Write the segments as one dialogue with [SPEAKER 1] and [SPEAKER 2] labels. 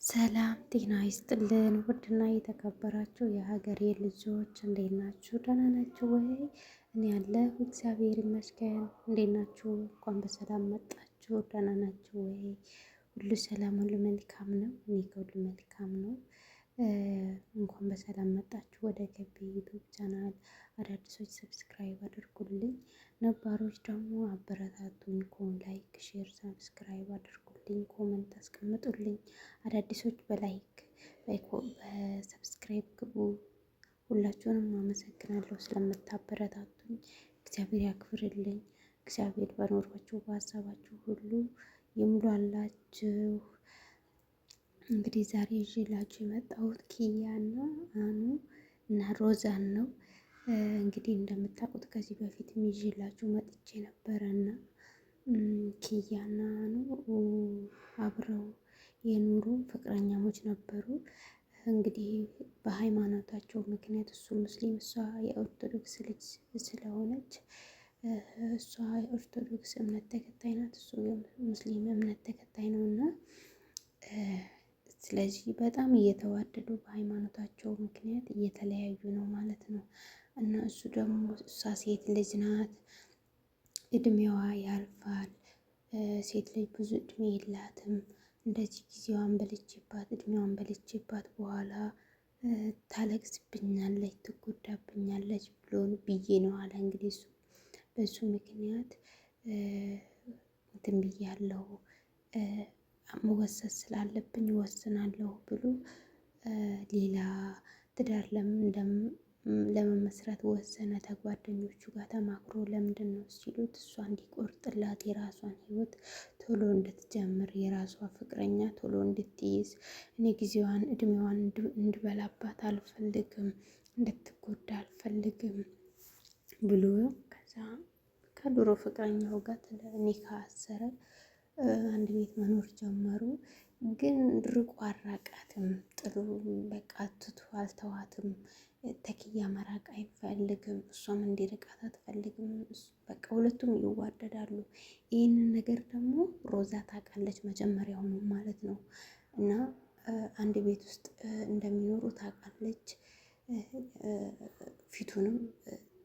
[SPEAKER 1] ሰላም ጤና ይስጥልን። ውድና የተከበራችሁ የሀገሬ ልጆች እንዴት ናችሁ? ደህና ናችሁ ወይ? እኔ ያለሁ እግዚአብሔር ይመስገን። እንዴት ናችሁ? እንኳን በሰላም መጣችሁ። ደህና ናችሁ ወይ? ሁሉ ሰላም፣ ሁሉ መልካም ነው። እኔ ከሁሉ መልካም ነው። እንኳን በሰላም መጣችሁ ወደ ገቢ ዩቱብ ቻናል። አዳዲሶች ሰብስክራይብ አድርጉልኝ፣ ነባሮች ደግሞ አበረታቱኝ። ላይክ፣ ሼር፣ ሰብስክራይብ አድርጉልኝ፣ ኮመንት አስቀምጡልኝ። አዳዲሶች በሰብስክራይብ ግቡ። ሁላችሁንም አመሰግናለሁ ስለምታበረታቱኝ። እግዚአብሔር ያክብርልኝ። እግዚአብሔር በኖሯችሁ በሀሳባችሁ ሁሉ ይሙላላችሁ። እንግዲህ ዛሬ ይዤላችሁ የመጣሁት ኪያና አኑ እና ሮዛን ነው። እንግዲህ እንደምታውቁት ከዚህ በፊት ይዤላችሁ መጥቼ ነበረና ኪያና አኑ አብረው የኑሩ ፍቅረኛሞች ነበሩ። እንግዲህ በሃይማኖታቸው ምክንያት እሱ ሙስሊም እሷ የኦርቶዶክስ ልጅ ስለሆነች እሷ የኦርቶዶክስ እምነት ተከታይ ናት፣ እሱ ሙስሊም እምነት ተከታይ ነው እና ስለዚህ በጣም እየተዋደዱ በሃይማኖታቸው ምክንያት እየተለያዩ ነው ማለት ነው። እና እሱ ደግሞ እሷ ሴት ልጅ ናት፣ እድሜዋ ያልፋል። ሴት ልጅ ብዙ እድሜ የላትም። እንደዚህ ጊዜዋን በልቼባት እድሜዋን በልቼባት በኋላ ታለቅስብኛለች፣ ትጎዳብኛለች ብዬ ነው አለ። እንግዲህ እሱ በሱ ምክንያት እንትን ብያለሁ መወሰን ስላለብኝ እወስናለሁ ብሎ ሌላ ትዳር ለመመስረት ወሰነ። ከጓደኞቹ ጋር ተማክሮ ለምንድን ነው ሲሉት እሷ እንዲቆርጥላት የራሷን ህይወት ቶሎ እንድትጀምር የራሷ ፍቅረኛ ቶሎ እንድትይዝ እኔ ጊዜዋን እድሜዋን እንድበላባት አልፈልግም፣ እንድትጎዳ አልፈልግም ብሎ ከዛ ከድሮ ፍቅረኛው ጋር ኒካ አሰረ። አንድ ቤት መኖር ጀመሩ። ግን ርቆ አራቃትም። ጥሩ በቃ ትቶ አልተዋትም። ተኪያ መራቅ አይፈልግም፣ እሷም እንዲርቃት አትፈልግም። በቃ ሁለቱም ይዋደዳሉ። ይህንን ነገር ደግሞ ሮዛ ታውቃለች መጀመሪያውኑ ማለት ነው። እና አንድ ቤት ውስጥ እንደሚኖሩ ታውቃለች። ፊቱንም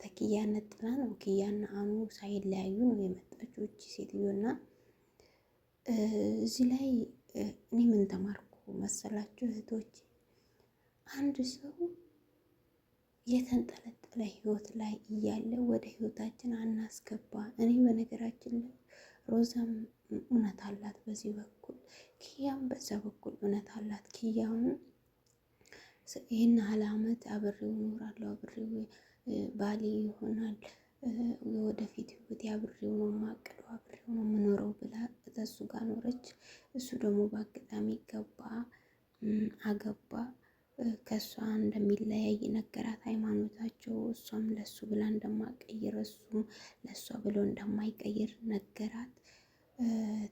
[SPEAKER 1] ተኪያ ነጥላ ነው፣ ኪያና አኑ ሳይለያዩ ነው የመጣችው እቺ ሴትዮና እዚህ ላይ እኔ ምን ተማርኩ መሰላችሁ እህቶች? አንድ ሰው የተንጠለጠለ ህይወት ላይ እያለ ወደ ህይወታችን አናስገባ። እኔ በነገራችን ላይ ሮዛም እውነት አላት በዚህ በኩል፣ ኪያም በዛ በኩል እውነት አላት። ኪያውን ይህን ያህል ዓመት አብሬው እኖራለሁ፣ አብሬው ባሌ ይሆናል፣ ወደፊት ህይወት አብሬው ነው የማቅደው፣ አብሬው ነው የምኖረው ብላ እሱ ጋር ኖረች። እሱ ደግሞ በአጋጣሚ አገባ። ከእሷ እንደሚለያይ ነገራት ሃይማኖታቸው። እሷም ለሱ ብላ እንደማቀይር እሱም ለእሷ ብሎ እንደማይቀይር ነገራት።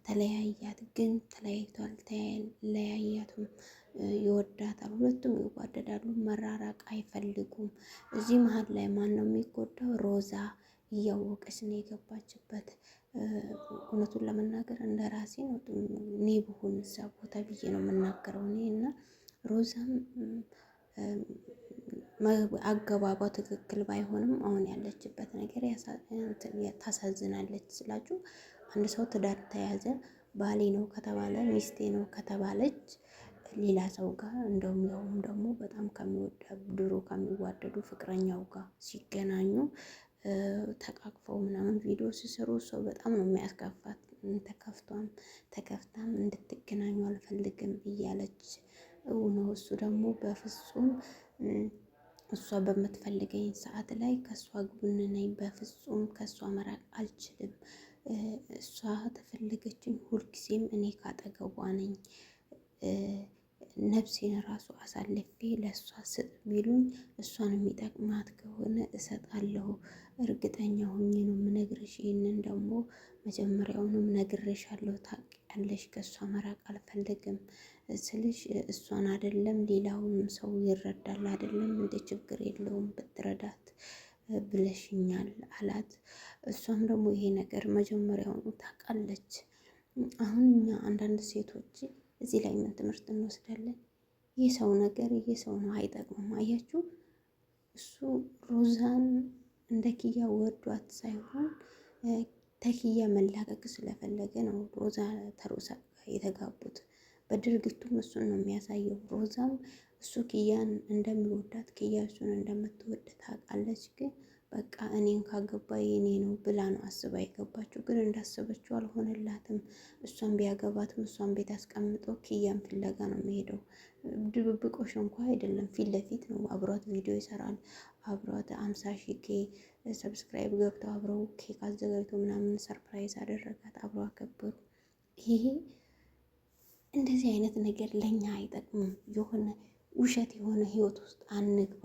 [SPEAKER 1] ተለያያት። ግን ተለያይቷል፣ ተለያያቱም ይወዳታል፣ ሁለቱም ይዋደዳሉ። መራራቅ አይፈልጉም። እዚህ መሀል ላይ ማን ነው የሚጎዳው? ሮዛ እያወቀች ነው የገባችበት። እውነቱን ለመናገር እንደ ራሴ ነው እኔ ብሆን እዛ ቦታ ብዬ ነው የምናገረው እኔ እና ሮዛም አገባቧ ትክክል ባይሆንም አሁን ያለችበት ነገር ታሳዝናለች ስላችሁ፣ አንድ ሰው ትዳር ተያዘ ባሌ ነው ከተባለ ሚስቴ ነው ከተባለች ሌላ ሰው ጋር እንደውም ያውም ደግሞ በጣም ድሮ ከሚዋደዱ ፍቅረኛው ጋር ሲገናኙ ተቃቅፈው ምናምን ቪዲዮ ሲሰሩ ሰው በጣም ነው የሚያስከፋት። ተከፍታም እንድትገናኙ አልፈልግም እያለች ነው። እሱ ደግሞ በፍጹም እሷ በምትፈልገኝ ሰዓት ላይ ከእሷ ጎን ነኝ፣ በፍጹም ከእሷ መራቅ አልችልም። እሷ ተፈለገችኝ ሁልጊዜም እኔ ካጠገቧ ነኝ። ነፍሴን ራሱ አሳልፌ ለእሷ ስጥ ቢሉኝ እሷን የሚጠቅማት ከሆነ እሰጣለሁ። እርግጠኛ ሆኜ ነው የምነግርሽ። ይህንን ደግሞ መጀመሪያውንም ነግሬሻለሁ፣ ታውቂያለሽ። ከእሷ መራቅ አልፈልግም ስልሽ እሷን አይደለም ሌላውንም ሰው ይረዳል አይደለም እንደ ችግር የለውም ብትረዳት ብለሽኛል አላት። እሷም ደግሞ ይሄ ነገር መጀመሪያውኑ ታውቃለች። አሁን እኛ አንዳንድ ሴቶች እዚህ ላይ ምን ትምህርት እንወስዳለን? የሰው ነገር የሰው ነው፣ አይጠቅምም። አያችሁ እሱ ሮዛን እንደ ኪያ ወዷት ሳይሆን ተኪያ መላቀቅ ስለፈለገ ነው ሮዛ ተሮዛ የተጋቡት። በድርጊቱም እሱን ነው የሚያሳየው። ሮዛም እሱ ኪያን እንደሚወዳት ኪያ እሱን እንደምትወድ ታውቃለች። ግን በቃ እኔን ካገባ የኔ ነው ብላ ነው አስባ የገባችው። ግን እንዳሰበችው አልሆነላትም። እሷን ቢያገባትም እሷን ቤት አስቀምጦ ኪያን ፍለጋ ነው የሚሄደው። ድብብቆሽ እንኳ አይደለም፣ ፊት ለፊት ነው። አብሯት ቪዲዮ ይሰራል። አብሯት 50,000 ኬ ሰብስክራይብ ገብተው አብረው ኬክ አዘጋጅቶ ምናምን ሰርፕራይዝ አደረጋት። አብረው አከበሩ። ይሄ እንደዚህ አይነት ነገር ለኛ አይጠቅምም። የሆነ ውሸት የሆነ ህይወት ውስጥ አንግባ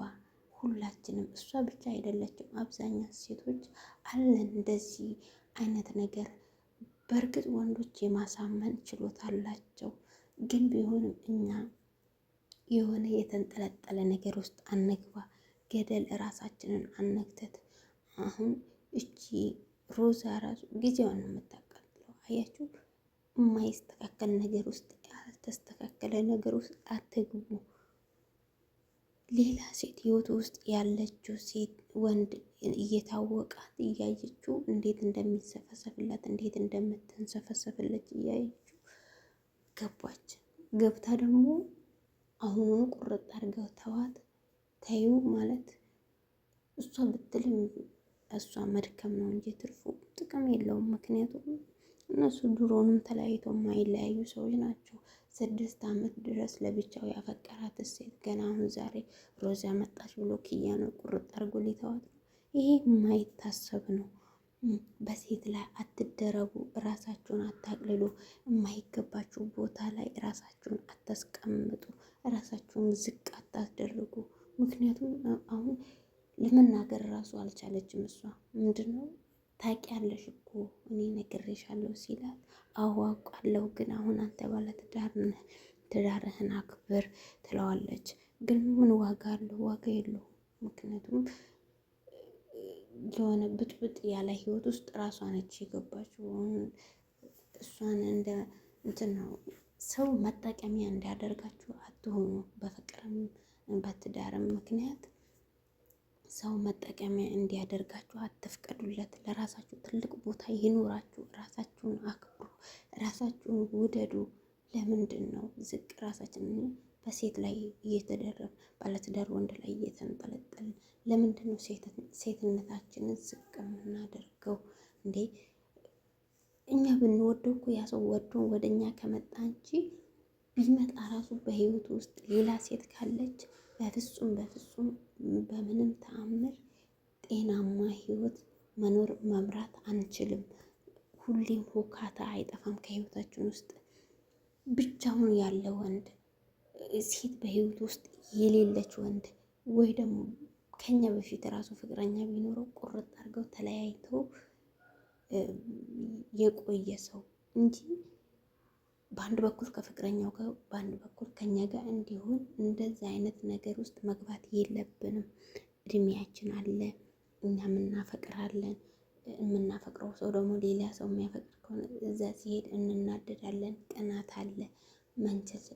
[SPEAKER 1] ሁላችንም። እሷ ብቻ አይደለችም፣ አብዛኛት ሴቶች አለን እንደዚህ አይነት ነገር። በእርግጥ ወንዶች የማሳመን ችሎታ አላቸው። ግን ቢሆንም እኛ የሆነ የተንጠለጠለ ነገር ውስጥ አንግባ፣ ገደል እራሳችንን አነግተት። አሁን እቺ ሮዛ ራሱ ጊዜዋን ነው የምታቃጥለው። አያችሁ፣ የማይስተካከል ነገር ውስጥ ያልተስተካከለ ነገር ውስጥ አትግቡ። ሌላ ሴት ህይወት ውስጥ ያለችው ሴት ወንድ እየታወቃት እያየችው እንዴት እንደሚሰፈሰፍላት እንዴት እንደምትንሰፈሰፍለች እያየችው ገባች። ገብታ ደግሞ አሁኑኑ ቁርጥ አድርገው ተዋት ተዩ ማለት እሷ ብትልም እሷ መድከም ነው እንጂ ትርፉ ጥቅም የለውም። ምክንያቱም እነሱ ድሮንም ተለያይተው የማይለያዩ ሰዎች ናቸው። 6 ዓመት ድረስ ለብቻው ያፈቀራት ሴት ገና አሁን ዛሬ ሮዛ መጣች ብሎ ኪያ ነው ቁርጥ አድርጎ ሊተዋት ነው። ይሄ የማይታሰብ ነው። በሴት ላይ አትደረቡ፣ ራሳችሁን አታቅልሉ፣ የማይገባችሁ ቦታ ላይ ራሳችሁን አታስቀምጡ፣ ራሳችሁን ዝቅ አታስደርጉ። ምክንያቱም አሁን ለመናገር ራሱ አልቻለችም። እሷ ምንድነው ታውቂያለሽ እኮ እኔ ነግሬሻለሁ ሲላት፣ አዎ አውቃለሁ፣ ግን አሁን አንተ ባለ ትዳር ነህ፣ ትዳርህን አክብር ትለዋለች። ግን ምን ዋጋ አለው? ዋጋ የለውም። ምክንያቱም የሆነ ብጥብጥ ያለ ህይወት ውስጥ ራሷ ነች የገባችው። እሷን እንደ እንትን ነው ሰው መጠቀሚያ እንዲያደርጋችሁ አትሆኑ። በፍቅርም በትዳርም ምክንያት ሰው መጠቀሚያ እንዲያደርጋችሁ አትፍቀዱለት። ለራሳችሁ ትልቅ ቦታ ይኑራችሁ። ራሳችሁን አክብሩ። ራሳችሁን ውደዱ። ለምንድን ነው ዝቅ ራሳችንን በሴት ላይ እየተደረብ ባለትዳር ወንድ ላይ እየተንጠለጠልን? ለምንድን ነው ሴትነታችንን ዝቅ የምናደርገው እንዴ? እኛ ብንወደው እኮ ያ ሰው ወዶን ወደ እኛ ከመጣ እንጂ ቢመጣ ራሱ በህይወቱ ውስጥ ሌላ ሴት ካለች በፍጹም በፍጹም በምንም ተአምር ጤናማ ህይወት መኖር መምራት አንችልም። ሁሌም ሁካታ አይጠፋም ከህይወታችን ውስጥ። ብቻውን ያለ ወንድ፣ ሴት በህይወት ውስጥ የሌለች ወንድ፣ ወይ ደግሞ ከኛ በፊት ራሱ ፍቅረኛ ቢኖረው ቁርጥ አድርገው ተለያይተው የቆየ ሰው እንጂ በአንድ በኩል ከፍቅረኛው ጋር በአንድ በኩል ከኛ ጋር እንዲሆን እንደዚህ አይነት ነገር ውስጥ መግባት የለብንም። እድሜያችን አለ፣ እኛም እናፈቅራለን። የምናፈቅረው ሰው ደግሞ ሌላ ሰው የሚያፈቅር ከሆነ እዛ ሲሄድ እንናደዳለን። ቅናት አለ፣ መንቸስ።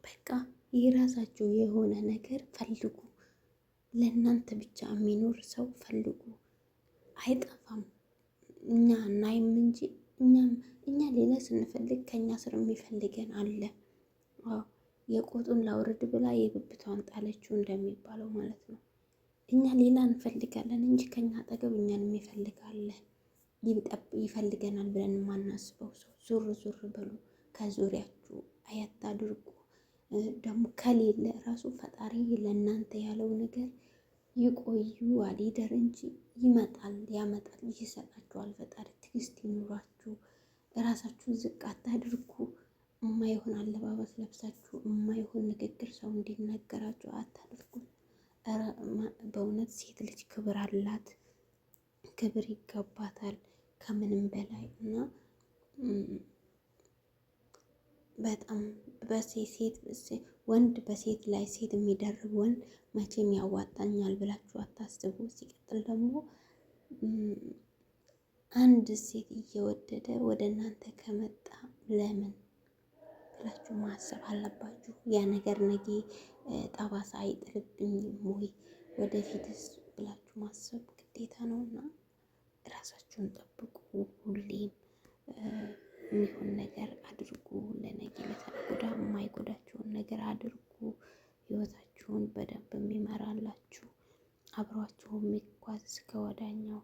[SPEAKER 1] በቃ የራሳችሁ የሆነ ነገር ፈልጉ። ለእናንተ ብቻ የሚኖር ሰው ፈልጉ። አይጠፋም። እኛ እናይም እንጂ እኛ ሌላ ስንፈልግ ከኛ ስር የሚፈልገን አለ። የቆጡን ላውርድ ብላ የብብቷን ጣለችው እንደሚባለው ማለት ነው። እኛ ሌላ እንፈልጋለን እንጂ ከኛ አጠገብ እኛን የሚፈልጋለን ይፈልገናል ብለን የማናስበው ሰው። ዙር ዙር በሉ፣ ከዙሪያችሁ አያት አድርጉ። ደግሞ ከሌለ ራሱ ፈጣሪ ለእናንተ ያለው ነገር ይቆያል ይደር እንጂ ይመጣል፣ ያመጣል፣ ይሰጣችኋል። ፈጣሪ ትዕግስት ይኑራችሁ። እራሳችሁን ዝቅ አታድርጉ። የማይሆን አለባበስ ለብሳችሁ የማይሆን ንግግር ሰው እንዲናገራችሁ አታድርጉ። በእውነት ሴት ልጅ ክብር አላት፣ ክብር ይገባታል ከምንም በላይ እና በጣም ወንድ በሴት ላይ ሴት የሚደርብ ወንድ መቼም ያዋጣኛል ብላችሁ አታስቡ። ሲቀጥል ደግሞ አንድ ሴት እየወደደ ወደ እናንተ ከመጣ ለምን ብላችሁ ማሰብ አለባችሁ። ያ ነገር ነገ ጠባሳ አይጥልብኝም ወይ ወደፊትስ ብላችሁ ማሰብ ግዴታ ነውና ራሳችሁን ጠብቁ። ሁሌም የሚሆን ነገር አድርጉ። ለነገ ለተጎዳ የማይጎዳችሁን ነገር አድርጉ። ህይወታችሁን በደንብ የሚመራላችሁ አብሯችሁ የሚጓዝ እስከ ወዳኛው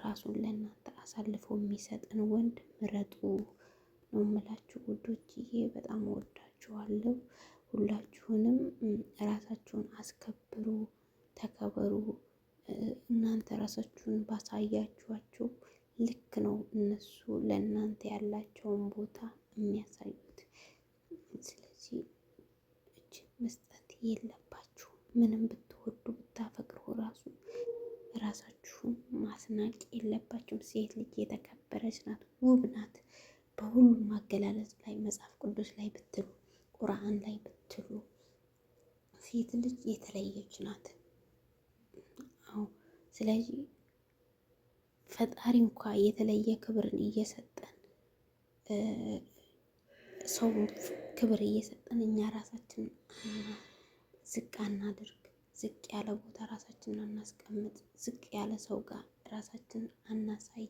[SPEAKER 1] ራሱን ለእናንተ አሳልፎ የሚሰጥን ወንድ ምረጡ ነው የምላችሁ ውዶችዬ። በጣም እወዳችኋለሁ። ሁላችሁንም ራሳችሁን አስከብሩ፣ ተከበሩ። እናንተ ራሳችሁን ባሳያችኋቸው ልክ ነው እነሱ ለእናንተ ያላቸውን ቦታ የሚያሳዩት። ስለዚህ እጅ መስጠት የለባችሁ። ምንም ብትወዱ ብታፈቅሩ ራሳችሁን ማስናቅ የለባችሁም። ሴት ልጅ የተከበረች ናት፣ ውብ ናት። በሁሉም አገላለጽ ላይ መጽሐፍ ቅዱስ ላይ ብትሉ፣ ቁርአን ላይ ብትሉ ሴት ልጅ የተለየች ናት። አዎ ስለዚህ ፈጣሪ እንኳ የተለየ ክብርን እየሰጠን ሰው ክብር እየሰጠን እኛ ራሳችን ዝቅ አናድርግ። ዝቅ ያለ ቦታ ራሳችንን አናስቀምጥ። ዝቅ ያለ ሰው ጋር ራሳችንን አናሳይ።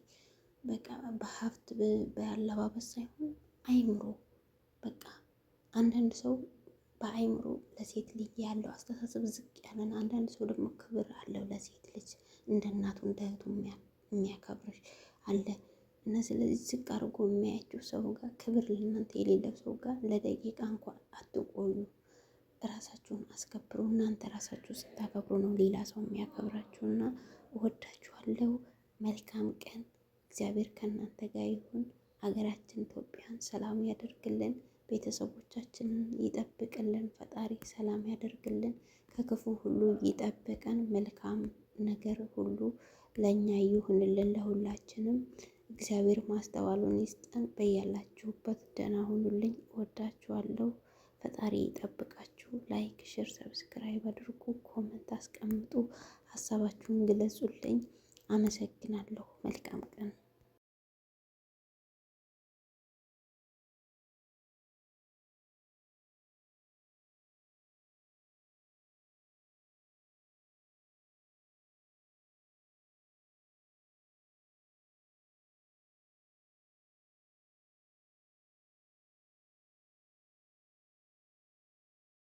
[SPEAKER 1] በቃ በሀብት በአለባበስ ሳይሆን አይምሮ። በቃ አንዳንድ ሰው በአይምሮ ለሴት ልጅ ያለው አስተሳሰብ ዝቅ ያለን፣ አንዳንድ ሰው ደግሞ ክብር አለው ለሴት ልጅ እንደ እናቱ እንደ እህቱ የሚያከብርሽ አለ እና ስለዚህ ዝቅ አድርጎ የሚያያችሁ ሰው ጋር ክብር ለእናንተ የሌለው ሰው ጋር ለደቂቃ እንኳን አትቆዩ። ራሳችሁን አስከብሩ። እናንተ ራሳችሁ ስታከብሩ ነው ሌላ ሰው የሚያከብራችሁና እወዳችኋለሁ። መልካም ቀን። እግዚአብሔር ከእናንተ ጋር ይሁን። ሀገራችን ኢትዮጵያን ሰላም ያደርግልን። ቤተሰቦቻችንን ይጠብቅልን። ፈጣሪ ሰላም ያደርግልን። ከክፉ ሁሉ ይጠብቀን። መልካም ነገር ሁሉ ለእኛ ይሁንልን። ለሁላችንም እግዚአብሔር ማስተዋሉን ይስጠን። በያላችሁበት ደህና ሁኑልኝ። እወዳችኋለሁ። ፈጣሪ ይጠብቃችሁ። ላይክ፣ ሼር፣ ሰብስክራይብ አድርጉ። ኮመንት አስቀምጡ። ሀሳባችሁን ግለጹልኝ። አመሰግናለሁ። መልካም ቀን